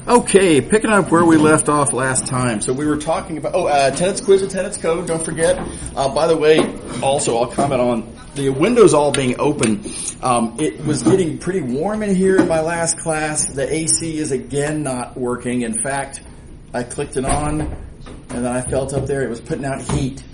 Okay, picking up where we left off last time. So we were talking about, attendance quiz, attendance code, don't forget. By the way, also I'll comment on the windows all being open. It was getting pretty warm in here in my last class. The AC is again not working. In fact, I clicked it on and then I felt up there it was putting out heat.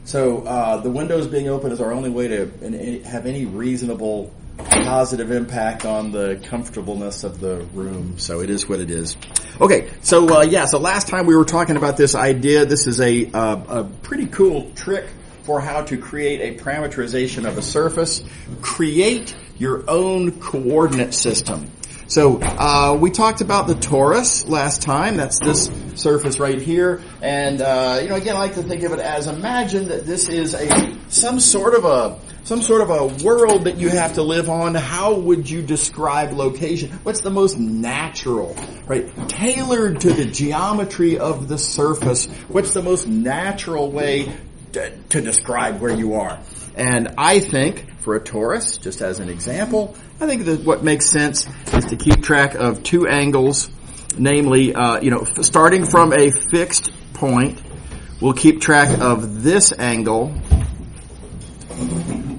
So the windows being open is our only way to have any reasonable positive impact on the comfortableness of the room. So it is what it is. Okay, so so last time we were talking about this idea. This is a pretty cool trick for how to create a parameterization of a surface. Create your own coordinate system. So we talked about the torus last time. That's this surface right here. And again, I like to think of it as, imagine that this is some sort of a world that you have to live on. How would you describe location? What's the most natural, right? Tailored to the geometry of the surface. What's the most natural way to describe where you are? And I think for a torus, just as an example, I think that what makes sense is to keep track of two angles, namely, starting from a fixed point, we'll keep track of this angle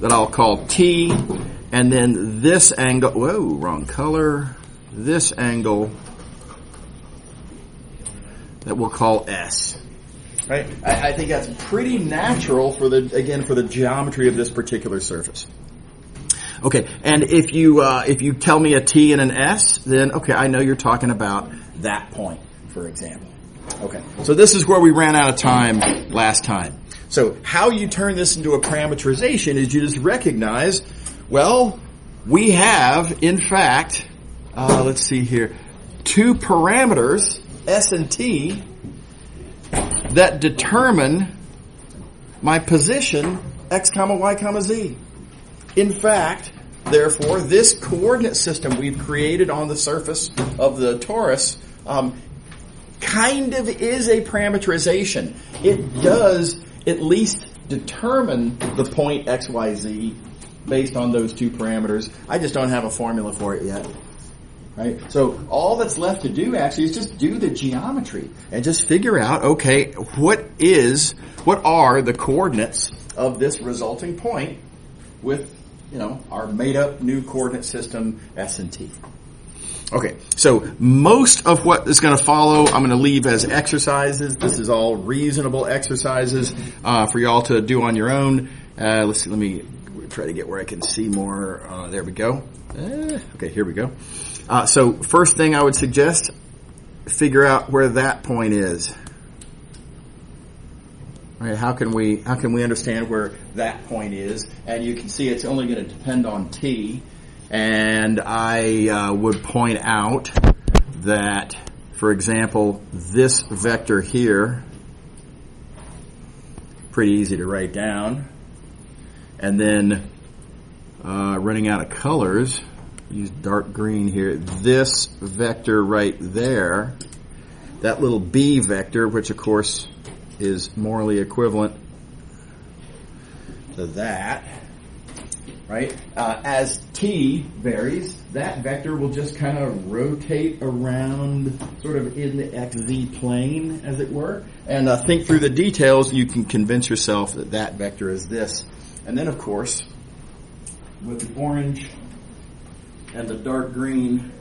that I'll call T, and then this angle, wrong color, this angle that we'll call S. Right? I think that's pretty natural for the geometry of this particular surface. Okay, and if you tell me a T and an S, then okay, I know you're talking about that point, for example. Okay, so this is where we ran out of time last time. So how you turn this into a parameterization is you just recognize, well, we have, in fact, let's see here, two parameters, S and T, that determine my position, x comma y comma z. In fact, therefore, this coordinate system we've created on the surface of the torus kind of is a parameterization. It does at least determine the point x, y, z based on those two parameters. I just don't have a formula for it yet. Right? So all that's left to do actually is just do the geometry and just figure out, okay, what are the coordinates of this resulting point with, our made up new coordinate system S and T. Okay, so most of what is going to follow, I'm going to leave as exercises. This is all reasonable exercises for y'all to do on your own. Let's see, let me try to get where I can see more. There we go. Okay, here we go. So first thing I would suggest, figure out where that point is. All right, how can we understand where that point is? And you can see it's only going to depend on T. And I would point out that, for example, this vector here, pretty easy to write down. And then running out of colors, use dark green here. This vector right there, that little B vector, which of course is morally equivalent to that, right? As T varies, that vector will just kind of rotate around sort of in the XZ plane, as it were. And think through the details, you can convince yourself that that vector is this. And then, of course, with the orange and the dark green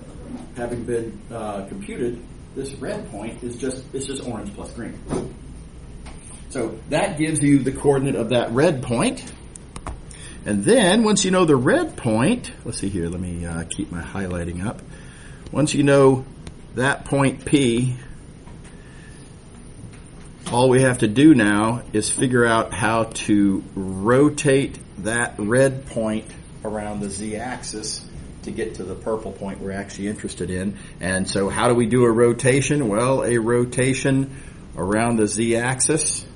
having been computed, this red point is just orange plus green. So that gives you the coordinate of that red point. And then once you know the red point, let's see here, let me keep my highlighting up. Once you know that point P, all we have to do now is figure out how to rotate that red point around the z-axis to get to the purple point we're actually interested in. And so how do we do a rotation? Well, a rotation around the z-axis,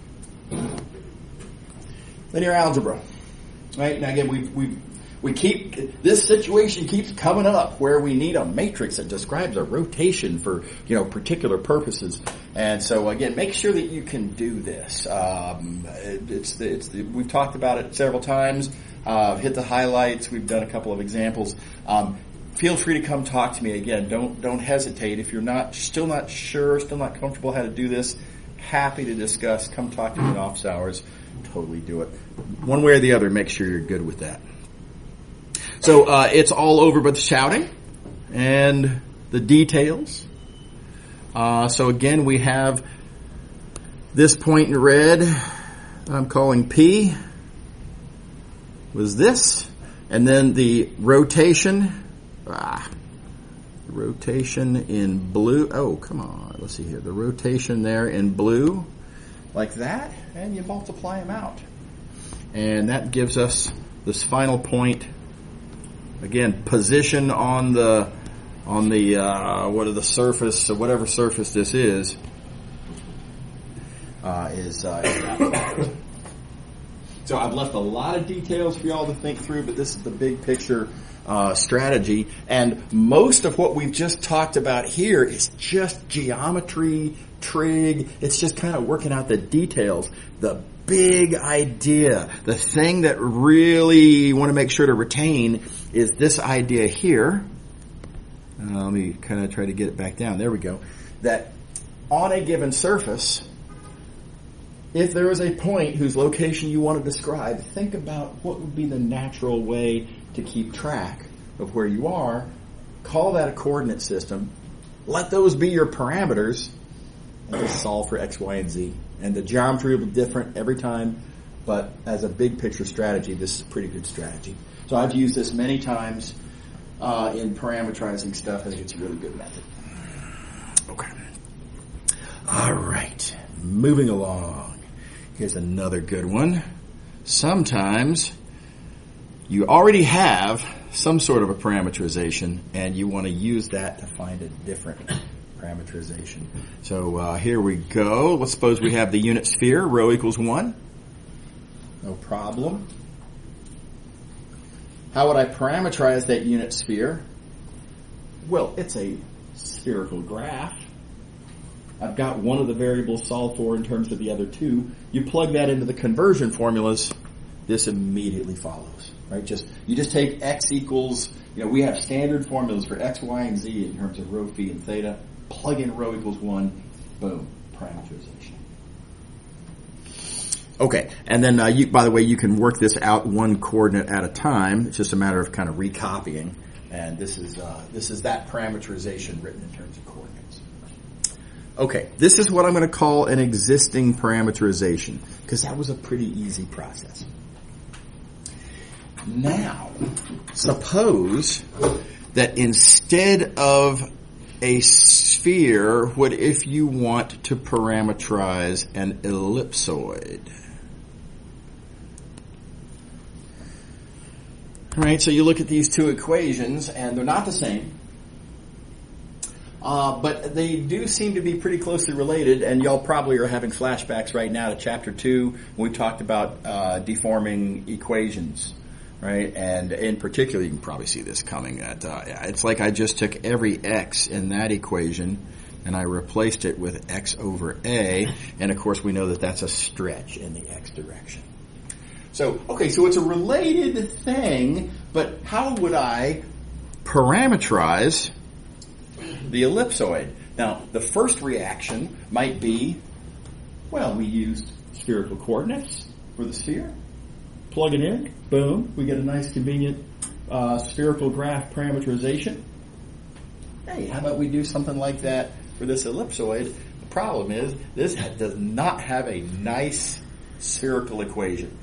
linear algebra. Right? Now again, we keep, this situation keeps coming up where we need a matrix that describes a rotation for, particular purposes. And so again, make sure that you can do this. We've talked about it several times. Hit the highlights. We've done a couple of examples. feel free to come talk to me again. Don't hesitate. If you're still not sure, still not comfortable how to do this, happy to discuss. Come talk to me in office hours. Totally do it. One way or the other, make sure you're good with that. So it's all over but the shouting and the details. So again, we have this point in red I'm calling P was this, and then the rotation in blue. Oh, come on. Let's see here. The rotation there in blue, like that, and you multiply them out. And that gives us this final point. Again, position on the surface, or whatever surface this is that. So I've left a lot of details for y'all to think through, but this is the big picture strategy. And most of what we've just talked about here is just geometry, trig. It's just kind of working out the details. The big idea, the thing that really you want to make sure to retain is this idea here. Let me kind of try to get it back down. There we go. That on a given surface, if there is a point whose location you want to describe, think about what would be the natural way to keep track of where you are. Call that a coordinate system. Let those be your parameters, and just solve for X, Y, and Z. And the geometry will be different every time, but as a big picture strategy, this is a pretty good strategy. So I've used this many times in parameterizing stuff. I think it's a really good method. Okay. All right. Moving along. Here's another good one. Sometimes you already have some sort of a parameterization, and you want to use that to find a different parameterization. So here we go. Let's suppose we have the unit sphere, rho equals 1. No problem. How would I parameterize that unit sphere? Well, it's a spherical graph. I've got one of the variables solved for in terms of the other two. You plug that into the conversion formulas, this immediately follows, right? You just take x equals, we have standard formulas for x, y, and z in terms of rho, phi, and theta. Plug in rho equals 1, boom, parameterization. Okay, and then by the way, you can work this out one coordinate at a time. It's just a matter of kind of recopying, and this is that parameterization written in terms of coordinates. Okay, this is what I'm going to call an existing parameterization, because that was a pretty easy process. Now, suppose that instead of a sphere, what if you want to parameterize an ellipsoid? All right, so you look at these two equations, and they're not the same. But they do seem to be pretty closely related, and y'all probably are having flashbacks right now to Chapter 2 when we talked about deforming equations, right? And in particular, you can probably see this coming. It's like I just took every x in that equation, and I replaced it with x over a, and of course we know that that's a stretch in the x direction. So it's a related thing, but how would I parameterize the ellipsoid? Now, the first reaction might be, well, we used spherical coordinates for the sphere. Plug it in, boom, we get a nice convenient spherical graph parameterization. Hey, how about we do something like that for this ellipsoid? The problem is, this does not have a nice spherical equation.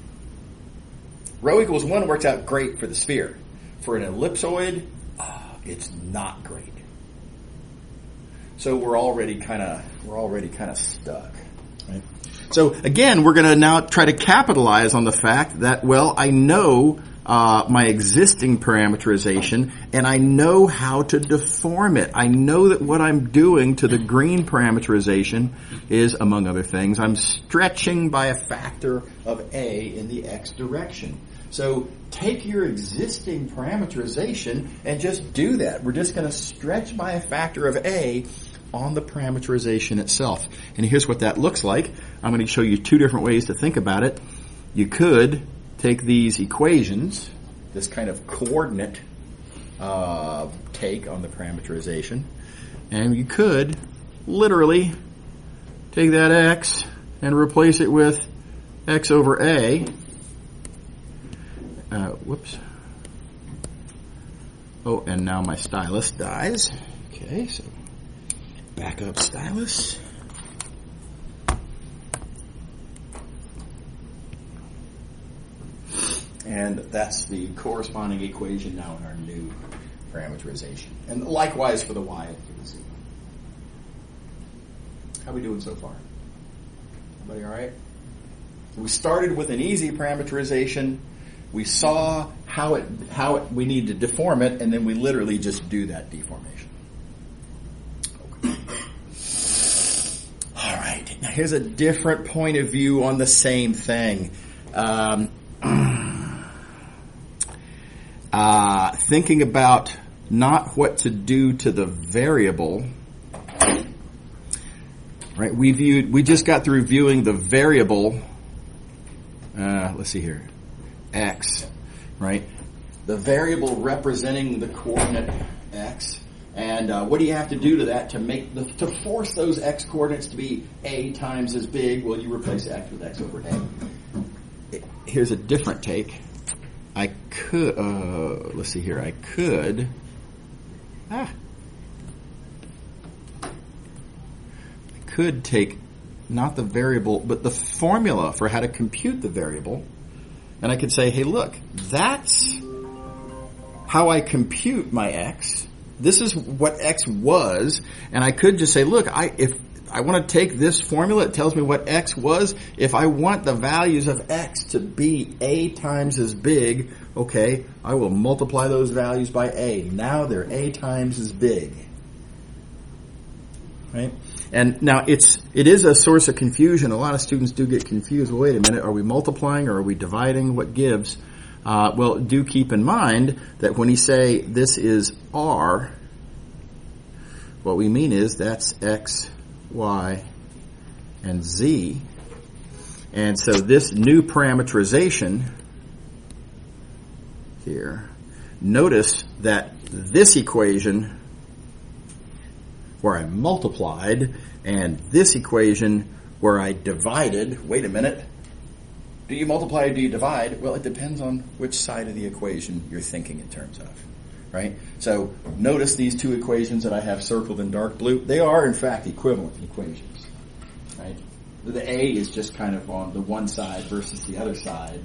Rho equals 1 works out great for the sphere. For an ellipsoid, it's not great. So we're already kind of stuck. Right? So again, we're going to now try to capitalize on the fact that, well, I know my existing parameterization, and I know how to deform it. I know that what I'm doing to the green parameterization is, among other things, I'm stretching by a factor of a in the x direction. So take your existing parameterization and just do that. We're just going to stretch by a factor of a on the parameterization itself. And here's what that looks like. I'm going to show you two different ways to think about it. You could take these equations, this kind of coordinate take on the parameterization. And you could literally take that x and replace it with x over a. Whoops. Oh, and now my stylus dies. Okay, so back up stylus. And that's the corresponding equation now in our new parameterization. And likewise for the y and for the z. How are we doing so far? Everybody all right? We started with an easy parameterization. We saw how we need to deform it, and then we literally just do that deformation. Okay. All right. Now here's a different point of view on the same thing. Thinking about not what to do to the variable. Right? We just got through viewing the variable. Let's see here. X, right? The variable representing the coordinate x, and what do you have to do to that to force those x coordinates to be a times as big? Well, you replace x with x over a. Here's a different take. I could, let's see here. I could take not the variable, but the formula for how to compute the variable. And I could say, hey, look, that's how I compute my x. This is what x was. And I could just say, look, if I want to take this formula, it tells me what x was. If I want the values of x to be a times as big, okay, I will multiply those values by a. Now they're a times as big. Right? And now it is a source of confusion. A lot of students do get confused. Well, wait a minute, are we multiplying or are we dividing? What gives? Well, do keep in mind that when we say this is R, what we mean is that's X, Y, and Z. And so this new parameterization here, notice that this equation where I multiplied, and this equation where I divided. Wait a minute. Do you multiply or do you divide? Well, it depends on which side of the equation you're thinking in terms of, right? So notice these two equations that I have circled in dark blue. They are, in fact, equivalent equations, right? The A is just kind of on the one side versus the other side.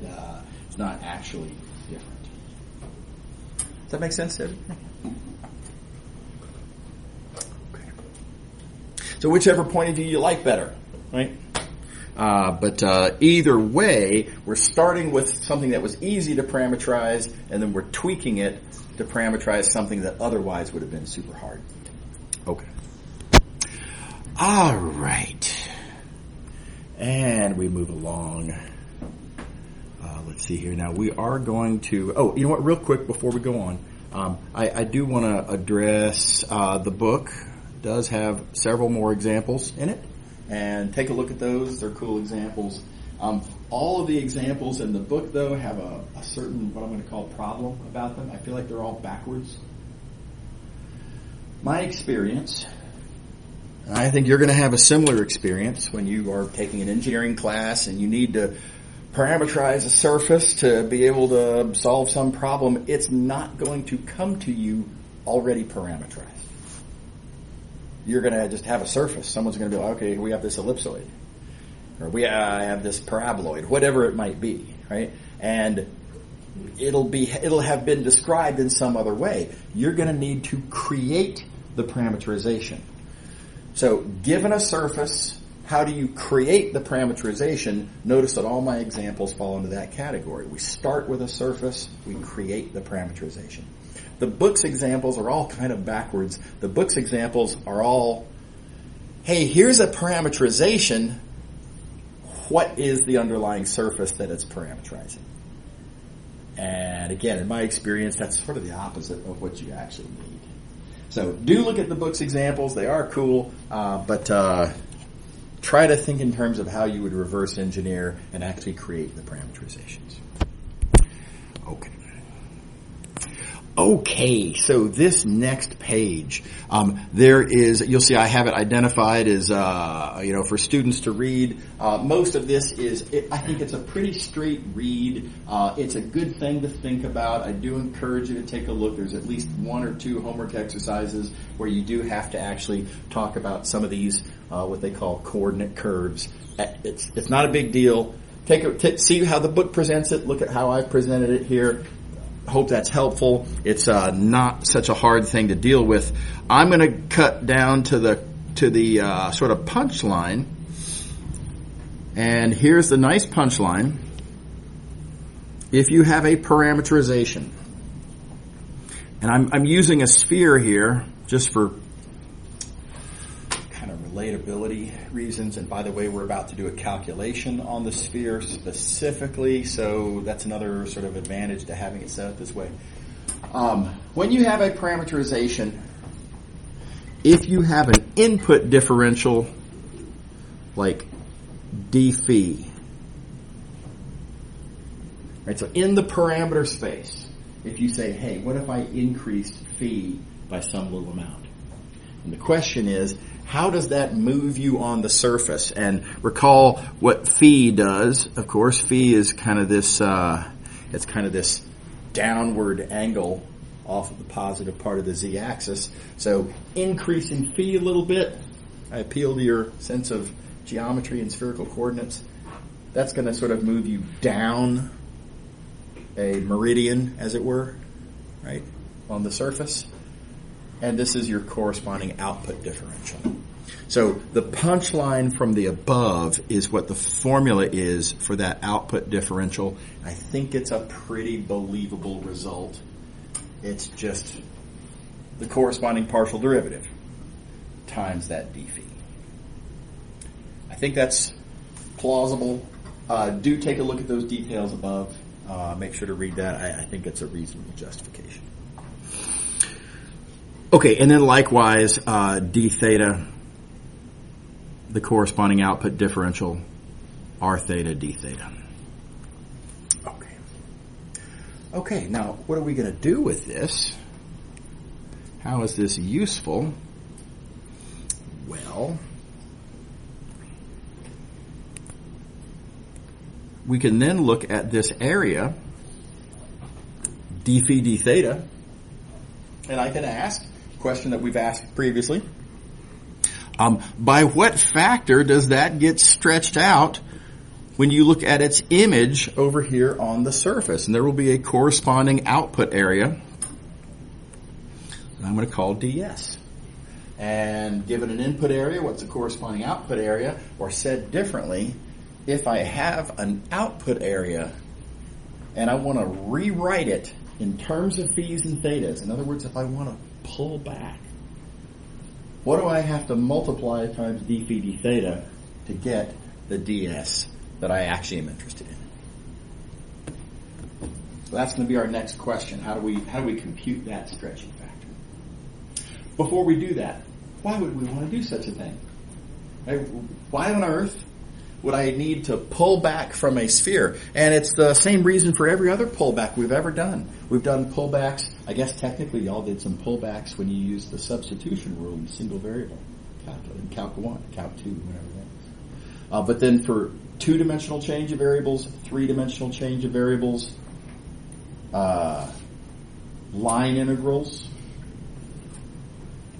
It's not actually different. Does that make sense, Ed? So whichever point of view you like better, right? But either way, we're starting with something that was easy to parameterize, and then we're tweaking it to parameterize something that otherwise would have been super hard. Okay. All right. And we move along. Let's see here. Now we are going to... Oh, you know what? Real quick before we go on, I do want to address the book. Does have several more examples in it, and take a look at those. They're cool examples. All of the examples in the book, though, have a certain, what I'm going to call, problem about them. I feel like they're all backwards. My experience, and I think you're going to have a similar experience when you are taking an engineering class and you need to parameterize a surface to be able to solve some problem. It's not going to come to you already parameterized. You're going to just have a surface. Someone's going to be like, okay, we have this ellipsoid, or we have this paraboloid, whatever it might be, right? And it'll have been described in some other way. You're going to need to create the parameterization. So, given a surface, how do you create the parameterization? Notice that all my examples fall into that category. We start with a surface, we create the parameterization. The book's examples are all kind of backwards. The book's examples are all, hey, here's a parameterization. What is the underlying surface that it's parameterizing? And again, in my experience, that's sort of the opposite of what you actually need. So do look at the book's examples. They are cool, but try to think in terms of how you would reverse engineer and actually create the parameterizations. Okay. Okay, so this next page, you'll see I have it identified as, for students to read. Most of this I think it's a pretty straight read. It's a good thing to think about. I do encourage you to take a look. There's at least 1 or 2 homework exercises where you do have to actually talk about some of these, what they call coordinate curves. It's not a big deal. See how the book presents it. Look at how I've presented it here. Hope that's helpful. It's not such a hard thing to deal with. I'm going to cut down to the sort of punchline, and here's the nice punchline. If you have a parameterization, and I'm using a sphere here just for kind of relatability reasons. And by the way, we're about to do a calculation on the sphere specifically, so that's another sort of advantage to having it set up this way. When you have a parameterization, if you have an input differential like d phi, right? So in the parameter space, if you say, hey, what if I increased phi by some little amount? And the question is, how does that move you on the surface? And recall what phi does. Of course, phi is kind of this, it's kind of this downward angle off of the positive part of the z-axis. So increasing phi a little bit, I appeal to your sense of geometry and spherical coordinates. That's going to sort of move you down a meridian, as it were, right, on the surface. And this is your corresponding output differential. So the punchline from the above is what the formula is for that output differential. I think it's a pretty believable result. It's just the corresponding partial derivative times that d phi. I think that's plausible. Do take a look at those details above. Make sure to read that. I think it's a reasonable justification. Okay, and then likewise, d theta, the corresponding output differential, r theta, d theta. Okay, now what are we going to do with this? How is this useful? Well, we can then look at this area, d phi d theta, and I can ask a question that we've asked previously. By what factor does that get stretched out when you look at its image over here on the surface? And there will be a corresponding output area, and I'm going to call ds. And given an input area, what's the corresponding output area? Or said differently, if I have an output area and I want to rewrite it in terms of phis and thetas, in other words, if I want to pull back, what do I have to multiply times d phi d theta to get the ds that I actually am interested in? So that's going to be our next question. How do we compute that stretching factor? Before we do that, why would we want to do such a thing? Right? Why on earth would I need to pull back from a sphere? And it's the same reason for every other pullback we've ever done. We've done pullbacks. I guess technically y'all did some pullbacks when you used the substitution rule in single variable calculus, in Calc 1, Calc 2, whatever that is. But then for two-dimensional change of variables, three-dimensional change of variables, line integrals.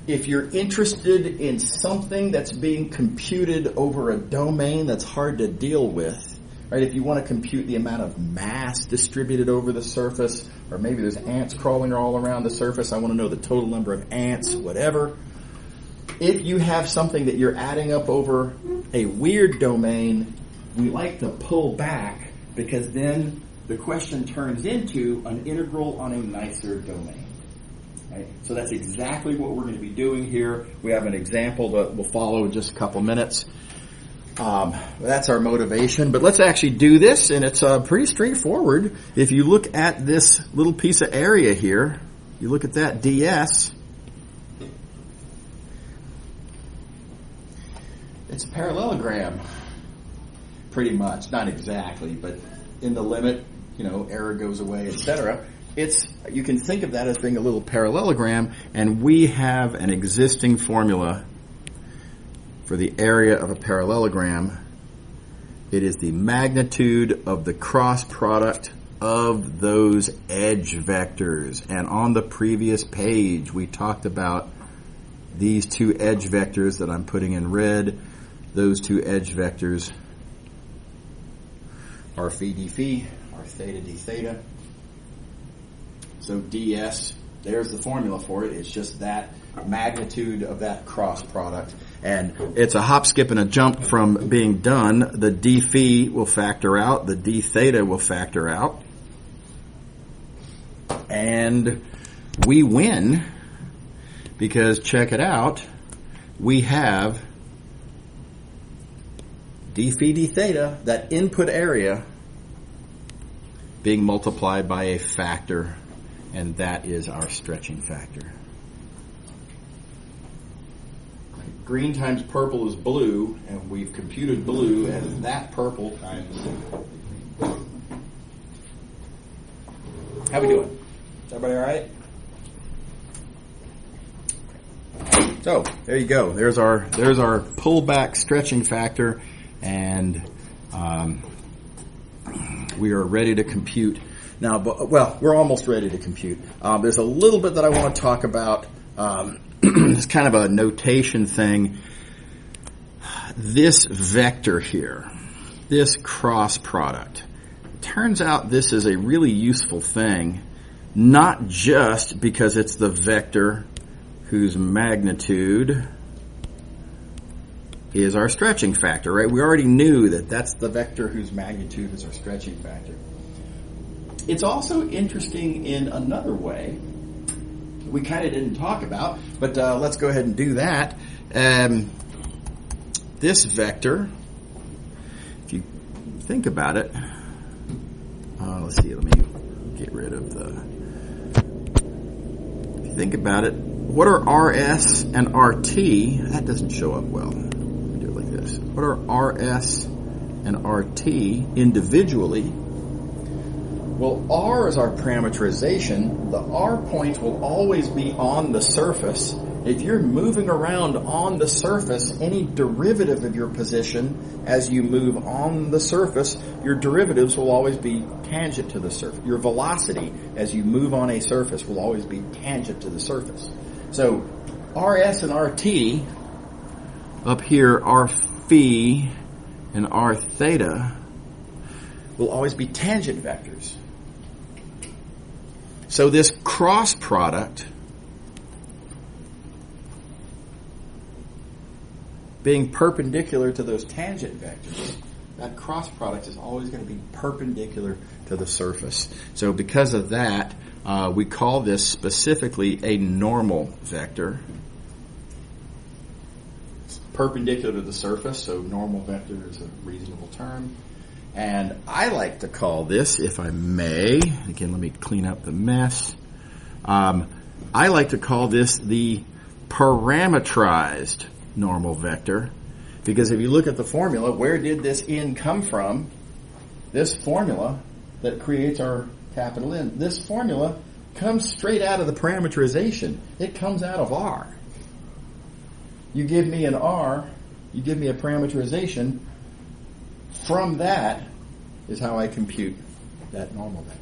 If you're interested in something that's being computed over a domain that's hard to deal with, right? If you want to compute the amount of mass distributed over the surface, or maybe there's ants crawling all around the surface, I want to know the total number of ants, whatever. If you have something that you're adding up over a weird domain, we like to pull back because then the question turns into an integral on a nicer domain. Right? So that's exactly what we're going to be doing here. We have an example that will follow in just a couple minutes. That's our motivation. But let's actually do this, and it's pretty straightforward. If you look at this little piece of area here, you look at that ds, it's a parallelogram, pretty much. Not exactly, but in the limit, error goes away, etc. you can think of that as being a little parallelogram, and we have an existing formula for the area of a parallelogram. It is the magnitude of the cross product of those edge vectors. And on the previous page, we talked about these two edge vectors that I'm putting in red. Those two edge vectors are phi d phi, are theta d theta. So ds, there's the formula for it. It's just that magnitude of that cross product. And it's a hop, skip, and a jump from being done. The d phi will factor out. The d theta will factor out. And we win because, check it out, we have d phi d theta, that input area, being multiplied by a factor, and that is our stretching factor. Green times purple is blue, and we've computed blue as that purple times. How we doing? Is everybody all right? So there you go. There's our pullback stretching factor, and we are ready to compute now. Well, we're almost ready to compute. There's a little bit that I want to talk about. It's kind of a notation thing. This vector here, this cross product, turns out this is a really useful thing, not just because it's the vector whose magnitude is our stretching factor, right? We already knew that that's the vector whose magnitude is our stretching factor. It's also interesting in another way we kind of didn't talk about, but let's go ahead and do that. This vector, if you think about it, let's see, let me get rid of if you think about it, what are RS and RT? That doesn't show up well. Let me do it like this. What are RS and RT individually? Well, R is our parameterization. The R point will always be on the surface. If you're moving around on the surface, any derivative of your position as you move on the surface, your derivatives will always be tangent to the surface. Your velocity as you move on a surface will always be tangent to the surface. So RS and RT, up here, R phi and R theta, will always be tangent vectors. So this cross product, being perpendicular to those tangent vectors, that cross product is always going to be perpendicular to the surface. So because of that, we call this specifically a normal vector. It's perpendicular to the surface, so normal vector is a reasonable term. And I like to call this, if I may, again, let me clean up the mess. I like to call this the parametrized normal vector, because if you look at the formula, where did this n come from? This formula that creates our capital N, this formula comes straight out of the parameterization. It comes out of R. You give me an R, you give me a parameterization. From that is how I compute that normal vector.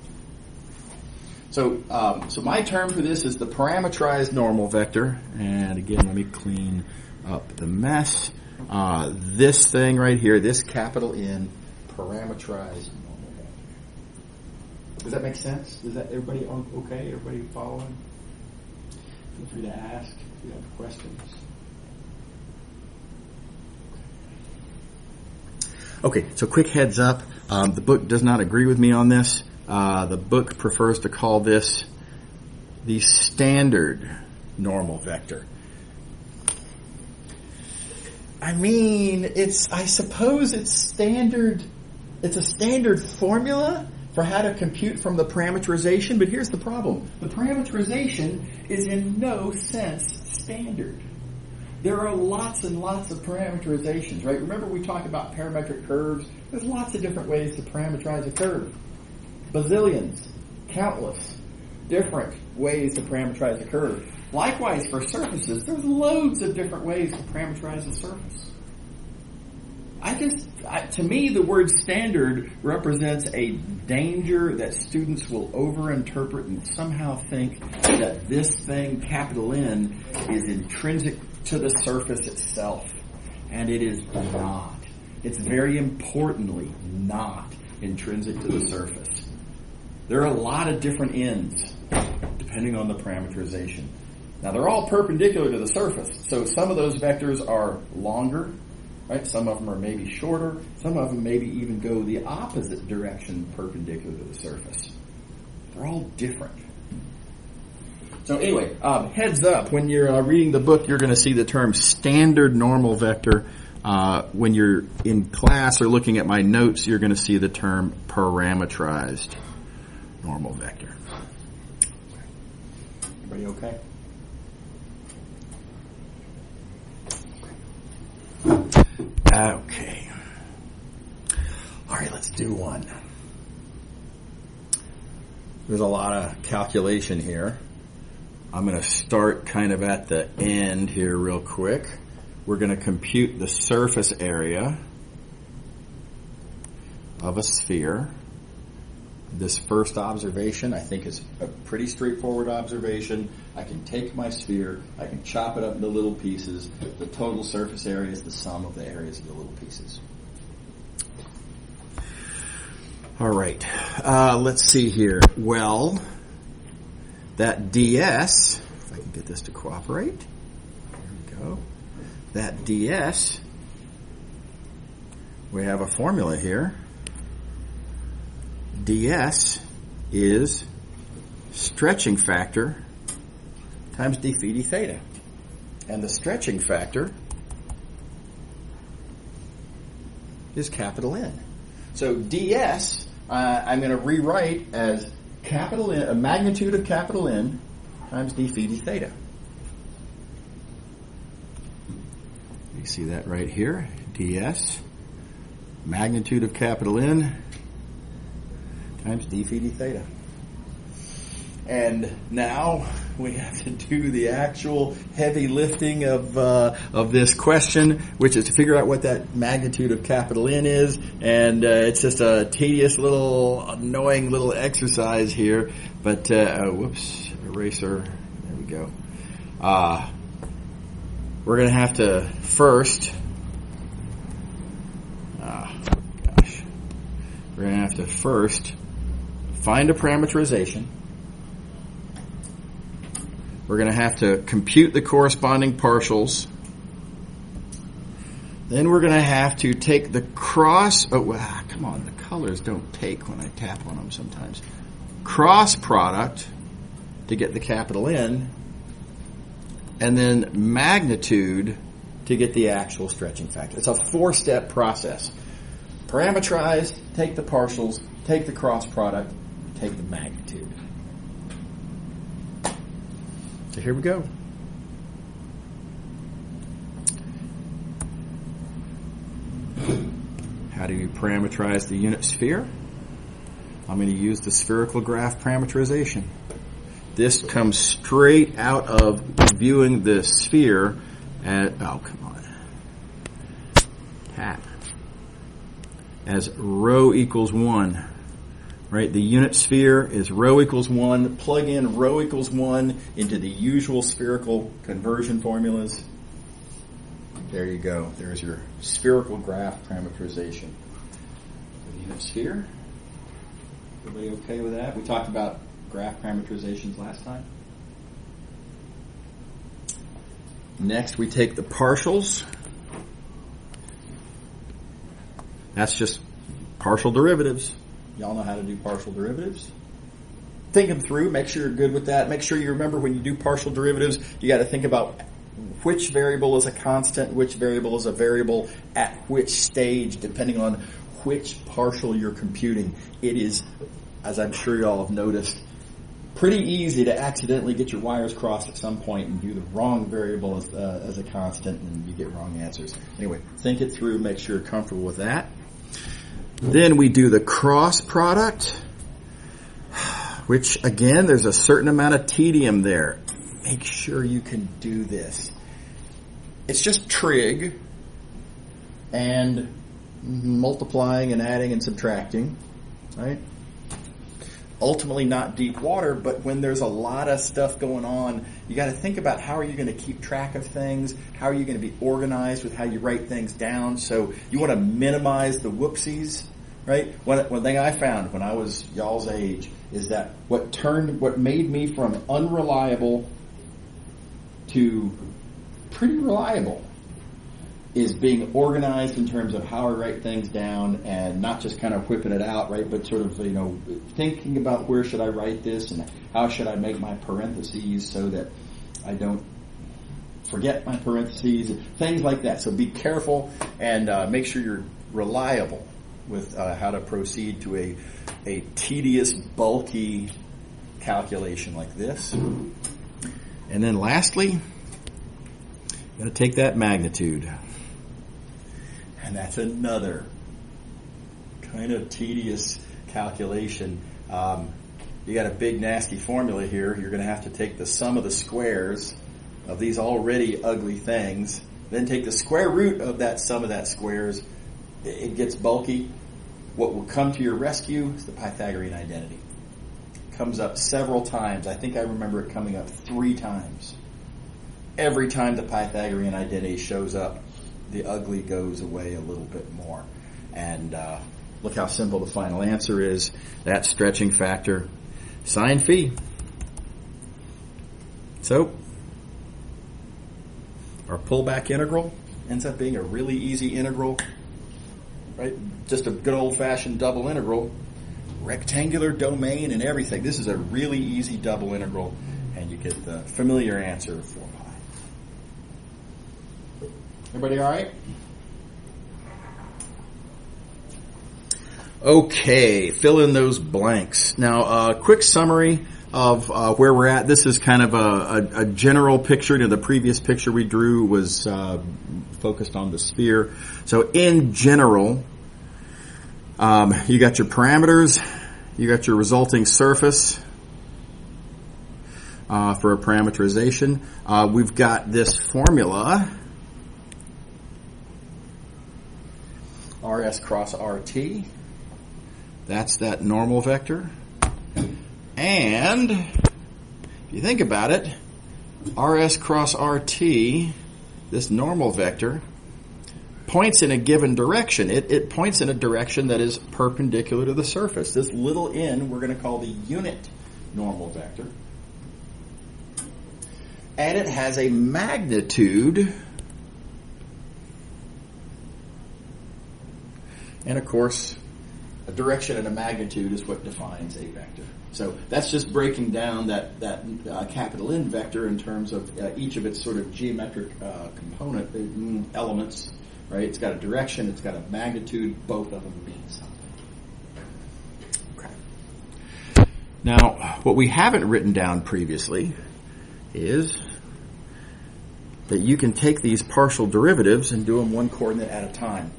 So my term for this is the parameterized normal vector. And again, let me clean up the mess. This thing right here, this capital N, parameterized normal vector. Does that make sense? Is that everybody okay? Everybody following? Feel free to ask if you have questions. Okay, so quick heads up. The book does not agree with me on this. The book prefers to call this the standard normal vector. I mean, I suppose it's standard. It's a standard formula for how to compute from the parameterization, but here's the problem. The parameterization is in no sense standard. There are lots and lots of parameterizations, right? Remember we talked about parametric curves? There's lots of different ways to parameterize a curve. Bazillions. Countless. different ways to parameterize a curve. Likewise, for surfaces, there's loads of different ways to parameterize a surface. To me, the word standard represents a danger that students will overinterpret and somehow think that this thing, capital N, is intrinsic to the surface itself. And it is not. It's very importantly not intrinsic to the surface. There are a lot of different N's depending on the parameterization. Now, they're all perpendicular to the surface, so some of those vectors are longer, right? Some of them are maybe shorter. Some of them maybe even go the opposite direction perpendicular to the surface. They're all different. So anyway, heads up, when you're reading the book, you're going to see the term standard normal vector. When you're in class or looking at my notes, you're going to see the term parameterized normal vector. Everybody okay? Okay. All right, let's do one. There's a lot of calculation here. I'm going to start kind of at the end here real quick. We're going to compute the surface area of a sphere. This first observation, I think, is a pretty straightforward observation. I can take my sphere, I can chop it up into little pieces. The total surface area is the sum of the areas of the little pieces. All right, let's see here. Well, that ds, if I can get this to cooperate, there we go. That ds, we have a formula here. ds is stretching factor times d phi d theta. And the stretching factor is capital N. So ds, I'm going to rewrite as capital N, a magnitude of capital N times d phi d theta. You see that right here, ds, magnitude of capital N times d phi d theta. And now we have to do the actual heavy lifting of this question, which is to figure out what that magnitude of capital N is. And it's just a tedious little, annoying little exercise here. But, whoops, eraser, there we go. We're going to have to first, we're going to have to first find a parameterization. We're going to have to compute the corresponding partials. Then we're going to have to take the cross, come on, the colors don't take when I tap on them sometimes. Cross product to get the capital N, and then magnitude to get the actual stretching factor. It's a 4-step process. Parameterize, take the partials, take the cross product, take the magnitude. So here we go. How do you parameterize the unit sphere? I'm going to use the spherical graph parameterization. This comes straight out of viewing the sphere at, oh, come on, tap, as rho equals 1. Right, the unit sphere is rho equals 1. Plug in rho equals 1 into the usual spherical conversion formulas. There you go. There's your spherical graph parameterization for the unit sphere. Everybody okay with that? We talked about graph parameterizations last time. Next, we take the partials. That's just partial derivatives. Y'all know how to do partial derivatives. Think them through. Make sure you're good with that. Make sure you remember when you do partial derivatives, you got to think about which variable is a constant, which variable is a variable, at which stage, depending on which partial you're computing. It is, as I'm sure y'all have noticed, pretty easy to accidentally get your wires crossed at some point and do the wrong variable as a constant, and you get wrong answers. Anyway, think it through. Make sure you're comfortable with that. Then we do the cross product. which again, there's a certain amount of tedium there. Make sure you can do this. It's just trig and multiplying and adding and subtracting, right? Ultimately not deep water, but when there's a lot of stuff going on, you got to think about how are you going to keep track of things, how are you going to be organized with how you write things down. So you want to minimize the whoopsies, right? One thing I found when I was y'all's age is that what made me from unreliable to pretty reliable is being organized in terms of how I write things down and not just kind of whipping it out, right? But sort of, thinking about where should I write this and how should I make my parentheses so that I don't forget my parentheses, things like that. So be careful and make sure you're reliable with how to proceed to a tedious, bulky calculation like this. And then lastly, you're going to take that magnitude. And that's another kind of tedious calculation. You got a big nasty formula here. You're going to have to take the sum of the squares of these already ugly things, then take the square root of that sum of that squares. It gets bulky. What will come to your rescue is the Pythagorean identity. It comes up several times. I think I remember it coming up 3 times. Every time the Pythagorean identity shows up, the ugly goes away a little bit more. And look how simple the final answer is. That stretching factor, sine phi. So, our pullback integral ends up being a really easy integral, right? Just a good old-fashioned double integral, rectangular domain and everything. This is a really easy double integral, and you get the familiar answer of 4 pi. Everybody all right? Okay, fill in those blanks. Now, a quick summary of where we're at. This is kind of a general picture. The previous picture we drew was focused on the sphere. So in general, you got your parameters, you got your resulting surface for a parameterization. We've got this formula, RS cross RT. That's that normal vector. And if you think about it, RS cross RT, this normal vector, points in a given direction. It points in a direction that is perpendicular to the surface. This little n we're going to call the unit normal vector. And it has a magnitude. And of course, a direction and a magnitude is what defines a vector. So that's just breaking down that capital N vector in terms of each of its sort of geometric component elements, right? It's got a direction, it's got a magnitude, both of them mean something. Okay. Now, what we haven't written down previously is that you can take these partial derivatives and do them one coordinate at a time.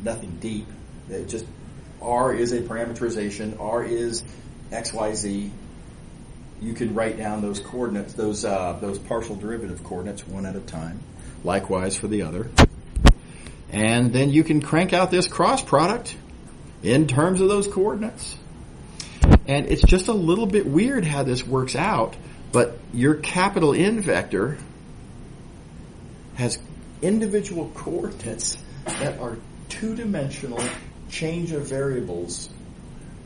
Nothing deep. It just R is a parameterization. R is x, y, z. You can write down those coordinates, those partial derivative coordinates one at a time. Likewise for the other. And then you can crank out this cross product in terms of those coordinates. And it's just a little bit weird how this works out, but your capital N vector has individual coordinates that are two-dimensional change of variables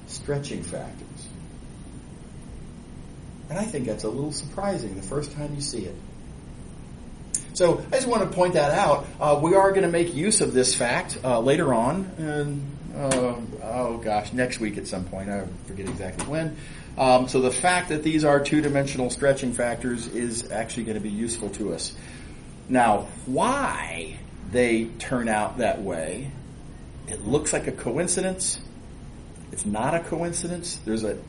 stretching factors. And I think that's a little surprising the first time you see it. So I just want to point that out. We are going to make use of this fact later on, and next week at some point. I forget exactly when. So the fact that these are two-dimensional stretching factors is actually going to be useful to us. Now, why they turn out that way, it looks like a coincidence. It's not a coincidence. There's an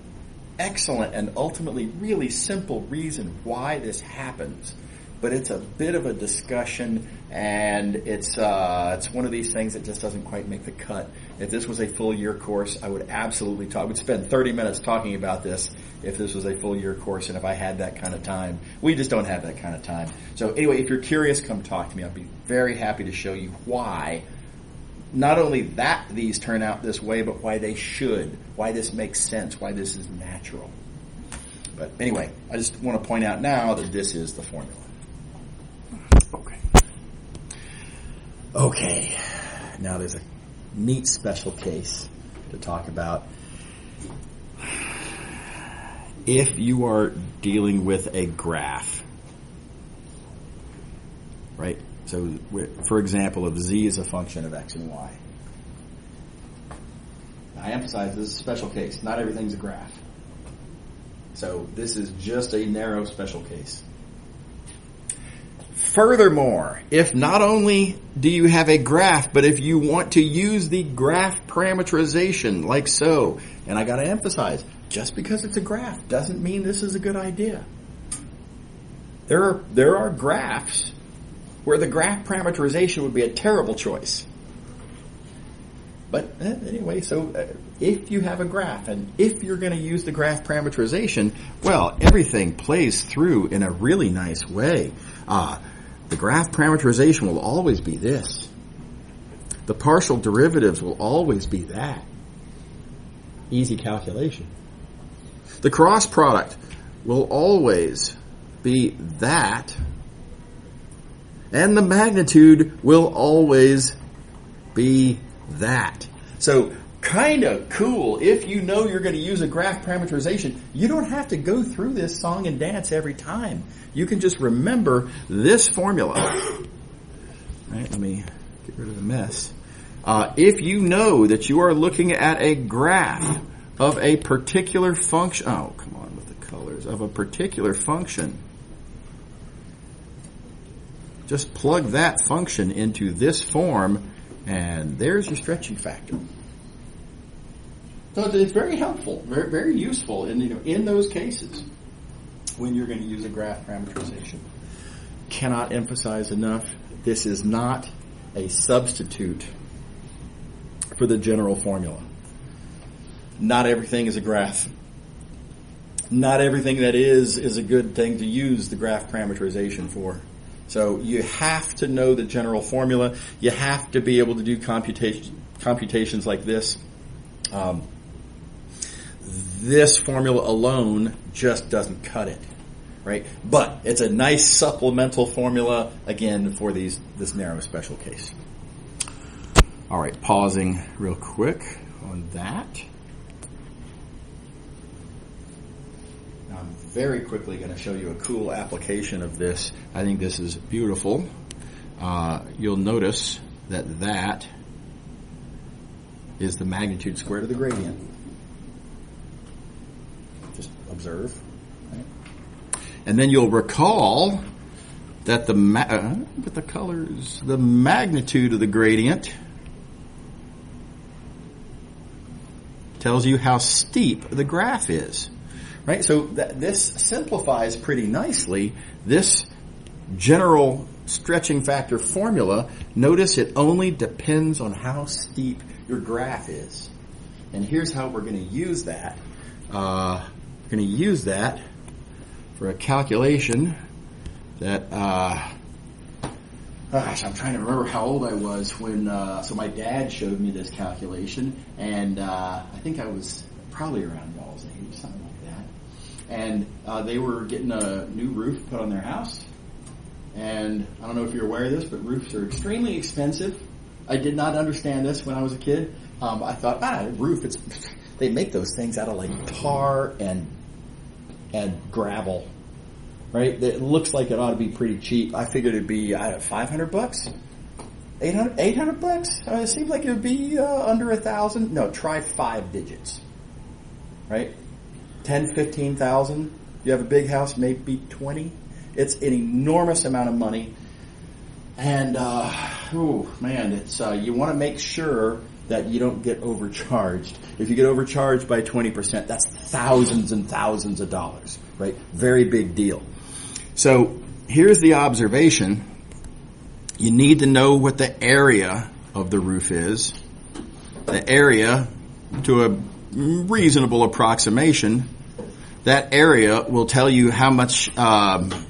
excellent and ultimately really simple reason why this happens. but it's a bit of a discussion, and it's one of these things that just doesn't quite make the cut. If this was a full year course, I would absolutely talk. I would spend 30 minutes talking about this if this was a full year course and if I had that kind of time. We just don't have that kind of time. So anyway, if you're curious, come talk to me. I'll be very happy to show you why, not only that these turn out this way, but why they should, why this makes sense, why this is natural. But anyway, I just want to point out now that this is the formula. Okay. Now there's a neat special case to talk about. If you are dealing with a graph, right? So, for example, if z is a function of x and y. I emphasize this is a special case. Not everything's a graph. So this is just a narrow special case. Furthermore, if not only do you have a graph, but if you want to use the graph parameterization like so, and I got to emphasize, just because it's a graph doesn't mean this is a good idea. There are graphs where the graph parameterization would be a terrible choice. But anyway, so if you have a graph and if you're going to use the graph parameterization, well, everything plays through in a really nice way. The graph parameterization will always be this. The partial derivatives will always be that. Easy calculation. The cross product will always be that. And the magnitude will always be that. So kind of cool. If you know you're going to use a graph parameterization, you don't have to go through this song and dance every time. You can just remember this formula. All right, let me get rid of the mess. If you know that you are looking at a graph of a particular function, oh, come on with the colors, of a particular function, just plug that function into this form, and there's your stretching factor. So it's very helpful, very, very useful in those cases when you're going to use a graph parameterization. Cannot emphasize enough, this is not a substitute for the general formula. Not everything is a graph. Not everything that is a good thing to use the graph parameterization for. So you have to know the general formula. You have to be able to do computations like this. This formula alone just doesn't cut it, right? But it's a nice supplemental formula, again, for this narrow special case. All right, pausing real quick on that. I'm very quickly going to show you a cool application of this. I think this is beautiful. You'll notice that is the magnitude squared of the gradient. Just observe. Right? And then you'll recall that the magnitude of the gradient tells you how steep the graph is. Right? So this simplifies pretty nicely this general stretching factor formula. Notice it only depends on how steep your graph is. And here's how we're going to use that. We're going to use that for a calculation that, gosh, I'm trying to remember how old I was when, so my dad showed me this calculation, and I think I was probably around y'all's age, something like that. And they were getting a new roof put on their house. And I don't know if you're aware of this, but roofs are extremely expensive. I did not understand this when I was a kid. I thought, roof, they make those things out of like tar and gravel, right? It looks like it ought to be pretty cheap. I figured it'd be, $500? $800? It seems like it would be under 1,000. No, try 5 digits, right? 10, 15,000. You have a big house, maybe 20. It's an enormous amount of money. And, it's, you want to make sure that you don't get overcharged. If you get overcharged by 20%, that's thousands and thousands of dollars, right? Very big deal. So here's the observation. You need to know what the area of the roof is. The area, to a reasonable approximation, that area will tell you how much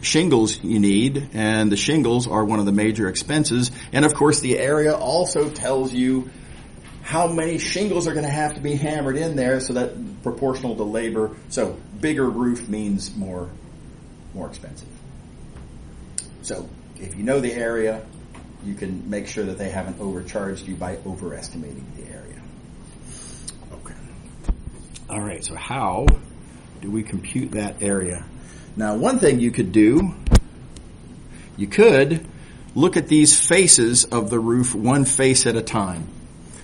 shingles you need, and the shingles are one of the major expenses. And of course, the area also tells you how many shingles are going to have to be hammered in there, so that proportional to labor. So bigger roof means more expensive. So if you know the area, you can make sure that they haven't overcharged you by overestimating the area. Okay. All right, so how do we compute that area? Now, one thing you could do, you could look at these faces of the roof one face at a time.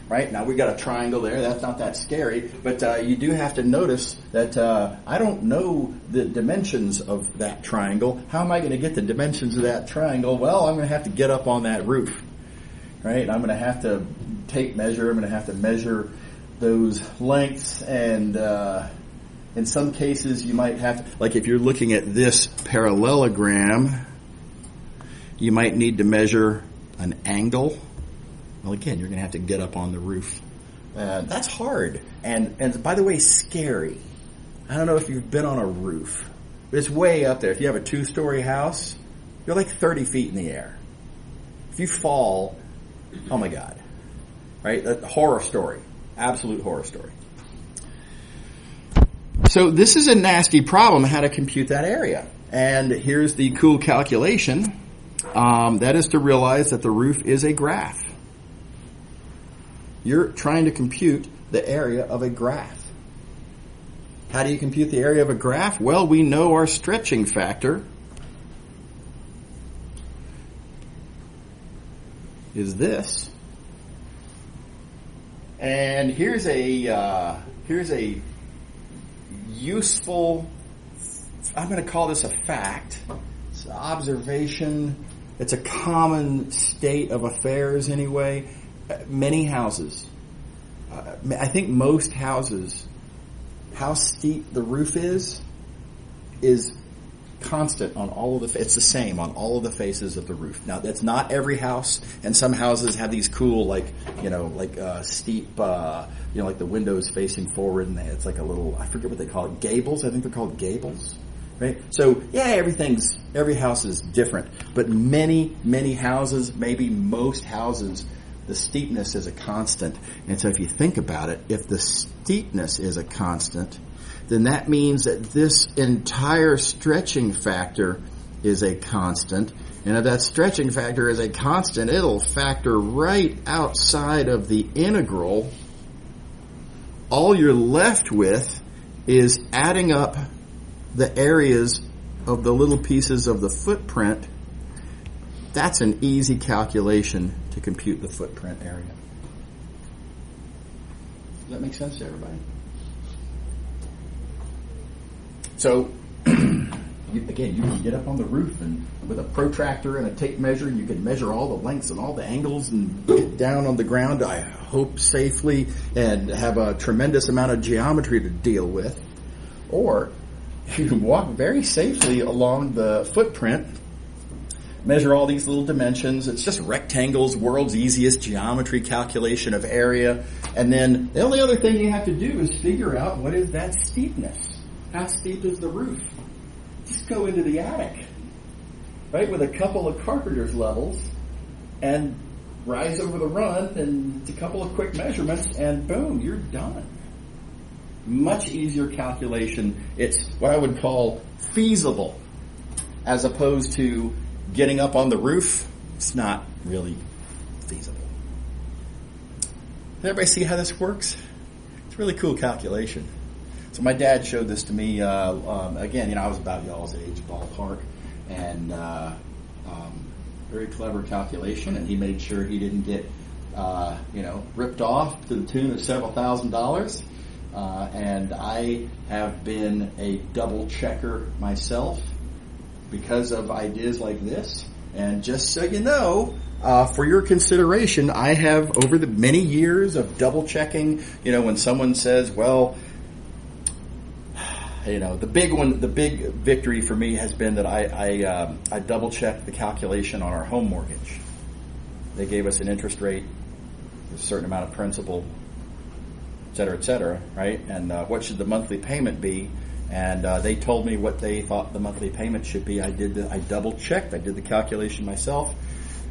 Right? Now, we got a triangle there. That's not that scary. But you do have to notice that I don't know the dimensions of that triangle. How am I going to get the dimensions of that triangle? Well, I'm going to have to get up on that roof. Right? I'm going to have to tape measure. I'm going to have to measure those lengths. And in some cases, you might have to, like if you're looking at this parallelogram, you might need to measure an angle. Well, again, you're going to have to get up on the roof. That's hard. And by the way, scary. I don't know if you've been on a roof. But it's way up there. If you have a 2-story house, you're like 30 feet in the air. If you fall, oh my God. Right? A horror story. Absolute horror story. So this is a nasty problem, how to compute that area. And here's the cool calculation. That is to realize that the roof is a graph. You're trying to compute the area of a graph. How do you compute the area of a graph? Well, we know our stretching factor is this. And here's a useful, I'm going to call this a fact. It's an observation. It's a common state of affairs anyway. Many houses, I think most houses, how steep the roof is constant on all of it's the same on all of the faces of the roof. Now, that's not every house, and some houses have these cool, steep, like the windows facing forward, and it's like a little, I forget what they call it, gables. I think they're called gables. Right? So, yeah, every house is different, but many houses, maybe most houses, the steepness is a constant. And so if you think about it, if the steepness is a constant, then that means that this entire stretching factor is a constant. And if that stretching factor is a constant, it'll factor right outside of the integral. All you're left with is adding up the areas of the little pieces of the footprint. That's an easy calculation to compute the footprint area. Does that make sense to everybody? So, you can get up on the roof and with a protractor and a tape measure, you can measure all the lengths and all the angles and get down on the ground, I hope safely, and have a tremendous amount of geometry to deal with. Or you can walk very safely along the footprint, measure all these little dimensions. It's just rectangles, world's easiest geometry calculation of area. And then the only other thing you have to do is figure out what is that steepness. How steep is the roof? Just go into the attic, right, with a couple of carpenter's levels and rise over the run and a couple of quick measurements and boom, you're done. Much easier calculation. It's what I would call feasible as opposed to getting up on the roof. It's not really feasible. Does everybody see how this works? It's a really cool calculation. So my dad showed this to me, again, I was about y'all's age, ballpark, and very clever calculation, and he made sure he didn't get, ripped off to the tune of several $1,000s. And I have been a double checker myself because of ideas like this. And just so you know, for your consideration, I have, over the many years of double checking, when someone says, well, the big victory for me has been that I double checked the calculation on our home mortgage. They gave us an interest rate, a certain amount of principal, et cetera, right? And what should the monthly payment be? And they told me what they thought the monthly payment should be. I double checked. I did the calculation myself.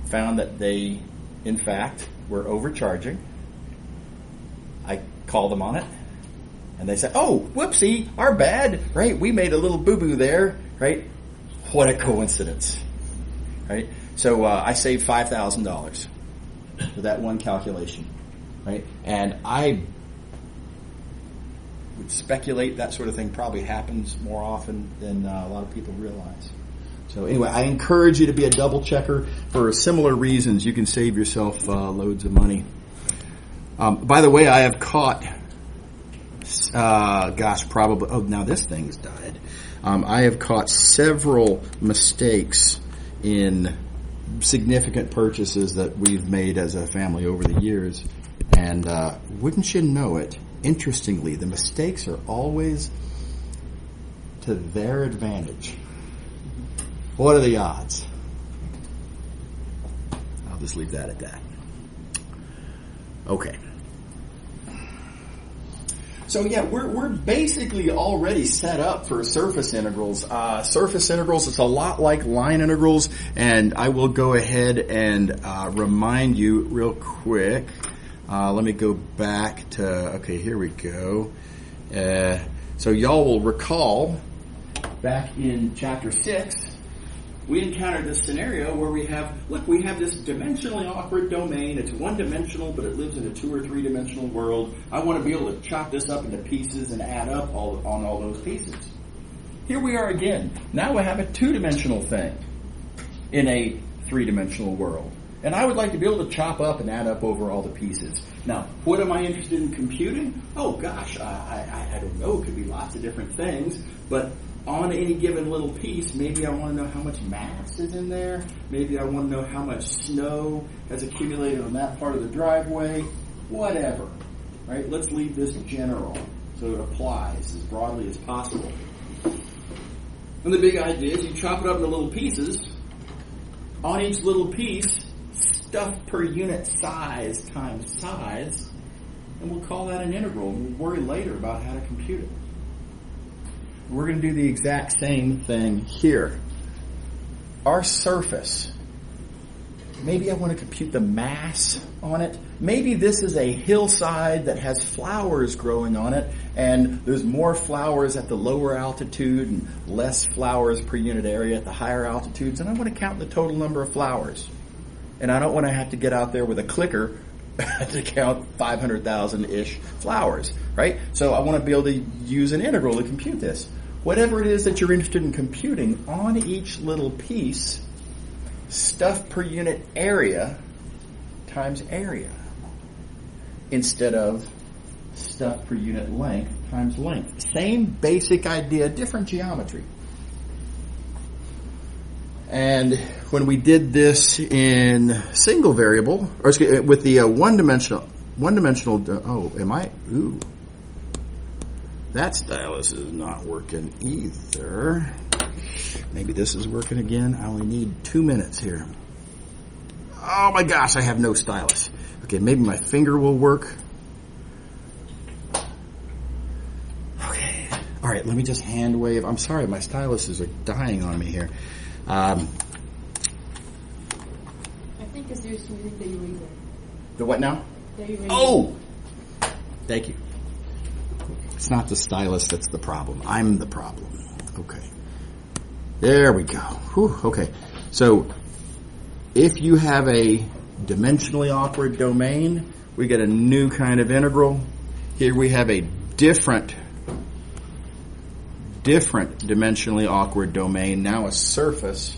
Found that they, in fact, were overcharging. I called them on it, and they said, "Oh, whoopsie, our bad, right? We made a little boo-boo there, right? What a coincidence, right?" So I saved $5,000 for that one calculation, right? And I would speculate that sort of thing probably happens more often than a lot of people realize. So anyway, I encourage you to be a double checker for similar reasons. You can save yourself loads of money. By the way, I have caught, probably, now this thing's died. I have caught several mistakes in significant purchases that we've made as a family over the years. And wouldn't you know it, interestingly, the mistakes are always to their advantage. What are the odds? I'll just leave that at that. Okay. So yeah, we're basically already set up for surface integrals. Surface integrals, it's a lot like line integrals, and I will go ahead and remind you real quick. Let me go back to, okay, here we go. So y'all will recall back in chapter 6, we encountered this scenario where we have this dimensionally awkward domain. It's one-dimensional, but it lives in a 2 or 3-dimensional world. I want to be able to chop this up into pieces and add up on all those pieces. Here we are again. Now we have a 2-dimensional thing in a 3-dimensional world. And I would like to be able to chop up and add up over all the pieces. Now, what am I interested in computing? Oh gosh, I don't know. It could be lots of different things, but on any given little piece, maybe I want to know how much mass is in there. Maybe I want to know how much snow has accumulated on that part of the driveway. Whatever, right? Let's leave this general so it applies as broadly as possible. And the big idea is you chop it up into little pieces. On each little piece, stuff per unit size times size, and we'll call that an integral. And we'll worry later about how to compute it. We're going to do the exact same thing here. Our surface, maybe I want to compute the mass on it. Maybe this is a hillside that has flowers growing on it, and there's more flowers at the lower altitude and less flowers per unit area at the higher altitudes, and I want to count the total number of flowers. And I don't want to have to get out there with a clicker to count 500,000-ish flowers, right? So I want to be able to use an integral to compute this. Whatever it is that you're interested in computing, on each little piece, stuff per unit area times area, instead of stuff per unit length times length. Same basic idea, different geometry. And when we did this in single variable, or excuse, with the one-dimensional, that stylus is not working either. Maybe this is working again. I only need 2 minutes here. Oh my gosh, I have no stylus. Okay, maybe my finger will work. Okay, all right, let me just hand wave. I'm sorry, my styluses are dying on me here. I think it's just the eraser. The what now? The eraser. Oh! Thank you. It's not the stylus that's the problem. I'm the problem. Okay. There we go. Whew, okay. So, if you have a dimensionally awkward domain, we get a new kind of integral. Here we have a different dimensionally awkward domain, now a surface.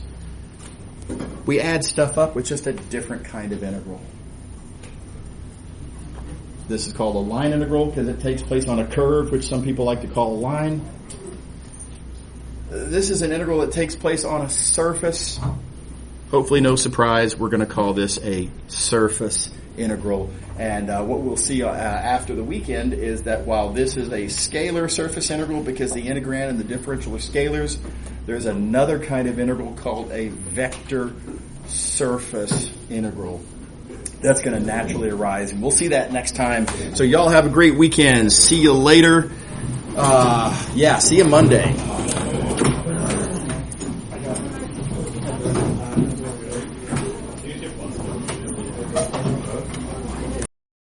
We add stuff up with just a different kind of integral. This is called a line integral because it takes place on a curve, which some people like to call a line. This is an integral that takes place on a surface, hopefully no surprise, we're going to call this a surface integral. And what we'll see after the weekend is that while this is a scalar surface integral because the integrand and the differential are scalars, there's another kind of integral called a vector surface integral that's going to naturally arise. And we'll see that next time. So y'all have a great weekend. See you later. See you Monday.